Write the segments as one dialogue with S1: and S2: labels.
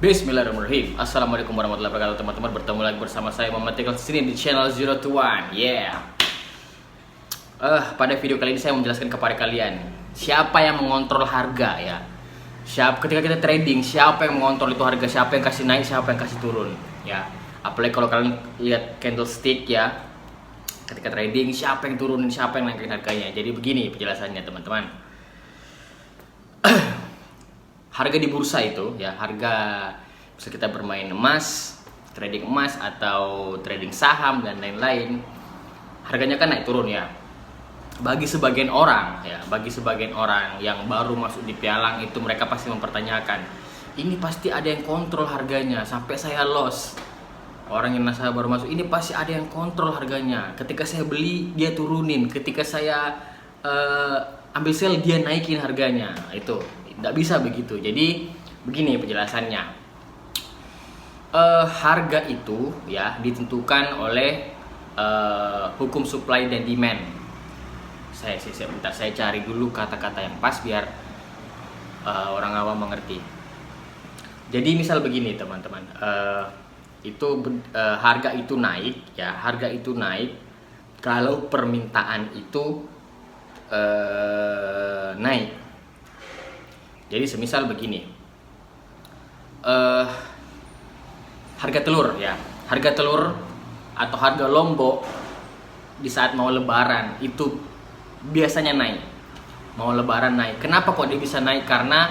S1: Bismillahirrahmanirrahim. Assalamualaikum warahmatullahi wabarakatuh, teman-teman. Bertemu lagi bersama saya Muhammad Tegal sini di channel Zero to One. Pada video kali ini saya menjelaskan kepada kalian siapa yang mengontrol harga ya. Ketika kita trading, siapa yang mengontrol itu harga, siapa yang kasih naik, siapa yang kasih turun ya. Apalagi kalau kalian lihat candlestick ya. Ketika trading, siapa yang turunin, siapa yang naikin harganya. Jadi begini penjelasannya, teman-teman. Harga di bursa itu ya, harga bisa kita bermain emas, trading emas atau trading saham dan lain-lain. Harganya kan naik turun ya. Bagi sebagian orang yang baru masuk di pialang itu, mereka pasti mempertanyakan, ini pasti ada yang kontrol harganya sampai saya loss. Orang yang nasabah baru masuk ini pasti ada yang kontrol harganya. Ketika saya beli dia turunin, ketika saya ambil sell dia naikin harganya. Itu tidak bisa begitu. Jadi begini penjelasannya. Harga itu ya ditentukan oleh hukum supply dan demand. Saya cari dulu kata-kata yang pas biar orang awam mengerti. Jadi misal begini teman-teman, harga itu naik ya, harga itu naik kalau permintaan itu naik. Jadi semisal begini, harga telur ya, harga telur atau harga lombok di saat mau lebaran itu biasanya naik. Mau lebaran naik. Kenapa kok dia bisa naik? Karena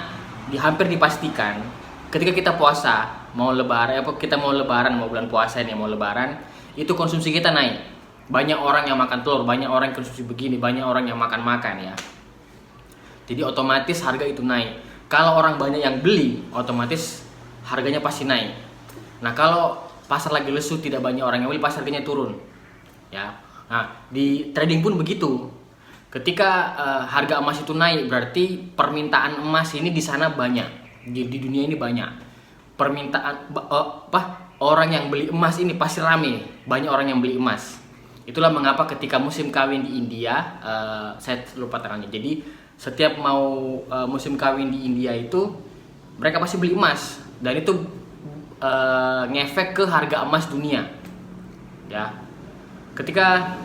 S1: hampir dipastikan ketika kita puasa, mau lebaran, kita mau lebaran, mau bulan puasa ini, mau lebaran, itu konsumsi kita naik. Banyak orang yang makan telur, banyak orang yang konsumsi begini, banyak orang yang makan ya. Jadi otomatis harga itu naik. Kalau orang banyak yang beli, otomatis harganya pasti naik. Nah, kalau pasar lagi lesu, tidak banyak orang yang beli, pasti harganya turun. Ya. Nah, di trading pun begitu. Ketika harga emas itu naik, berarti permintaan emas ini di sana banyak. Di dunia ini banyak. Permintaan orang yang beli emas ini pasti rame. Banyak orang yang beli emas. Itulah mengapa ketika musim kawin di India, saya lupa terangnya. Jadi setiap mau musim kawin di India itu mereka pasti beli emas, dan itu ngefek ke harga emas dunia ya. Ketika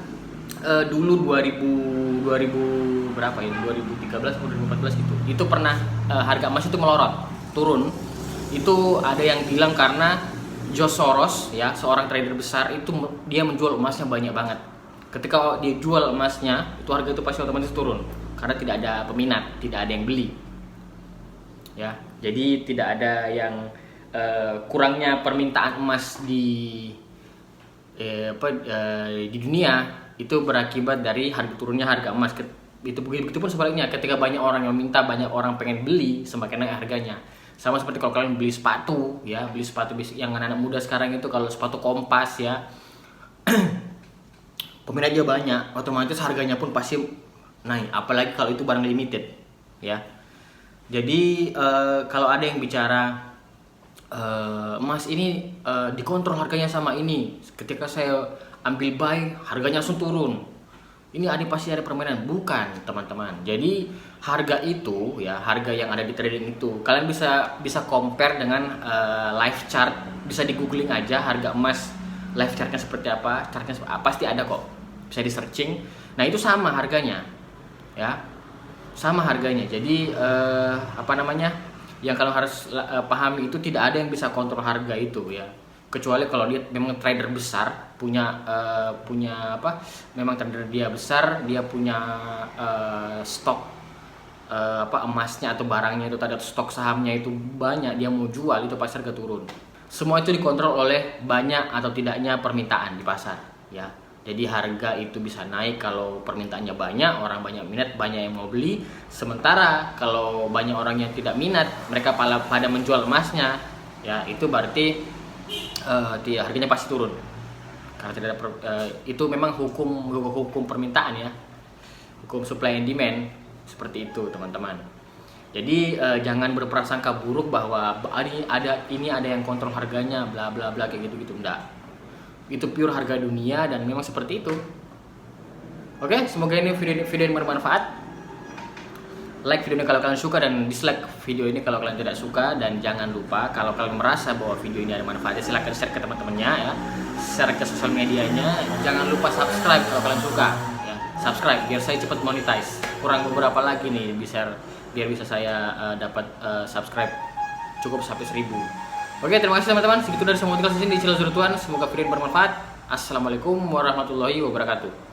S1: dulu 2000 berapa ya, 2013 atau 2014 itu pernah harga emas itu melorot turun. Itu ada yang bilang karena George Soros ya, seorang trader besar itu dia menjual emasnya banyak banget. Ketika dia jual emasnya, itu harga itu pasti otomatis turun karena tidak ada peminat, tidak ada yang beli. Ya, jadi tidak ada yang kurangnya permintaan emas di dunia itu berakibat dari harga turunnya harga emas. Itu begitu pun sebaliknya, ketika banyak orang yang minta, banyak orang pengen beli, semakin naik harganya. Sama seperti kalau kalian beli sepatu ya, beli sepatu yang anak-anak muda sekarang itu, kalau sepatu Kompas ya peminatnya banyak, otomatis harganya pun pasti naik, apalagi kalau itu barang limited ya. Jadi kalau ada yang bicara emas ini dikontrol harganya sama ini, ketika saya ambil buy harganya langsung turun, ini pasti ada permainan. Bukan teman-teman. Jadi harga itu ya, harga yang ada di trading itu kalian bisa compare dengan live chart. Bisa di googling aja harga emas, live chartnya seperti apa, pasti ada kok, bisa di searching. Nah itu sama harganya ya, sama harganya. Jadi yang kalian harus pahami itu tidak ada yang bisa kontrol harga itu ya, kecuali kalau dia memang trader besar, memang trader dia besar, dia punya stok emasnya atau barangnya itu tadi, stok sahamnya itu banyak, dia mau jual itu pasti harga turun. Semua itu dikontrol oleh banyak atau tidaknya permintaan di pasar ya. Jadi harga itu bisa naik kalau permintaannya banyak, orang banyak minat, banyak yang mau beli. Sementara kalau banyak orang yang tidak minat, mereka pada menjual emasnya ya, itu berarti harganya pasti turun. Karena tidak ada itu memang hukum permintaan ya, hukum supply and demand, seperti itu teman-teman. Jadi jangan berprasangka buruk bahwa ini ada yang kontrol harganya bla bla bla kayak gitu enggak. Itu pure harga dunia dan memang seperti itu. Oke, semoga ini video yang bermanfaat. like video ini kalau kalian suka dan dislike video ini kalau kalian tidak suka. Dan jangan lupa kalau kalian merasa bahwa video ini ada manfaatnya, silahkan share ke teman-temannya ya, share ke sosial medianya. Jangan lupa subscribe kalau kalian suka ya, subscribe biar saya cepat monetize. Kurang beberapa lagi nih biar bisa saya dapat subscribe cukup sampai 1000. Oke, terima kasih teman-teman. Segitu dari saya Motivasi di channel Tuhan. Semoga video ini bermanfaat. Assalamualaikum warahmatullahi wabarakatuh.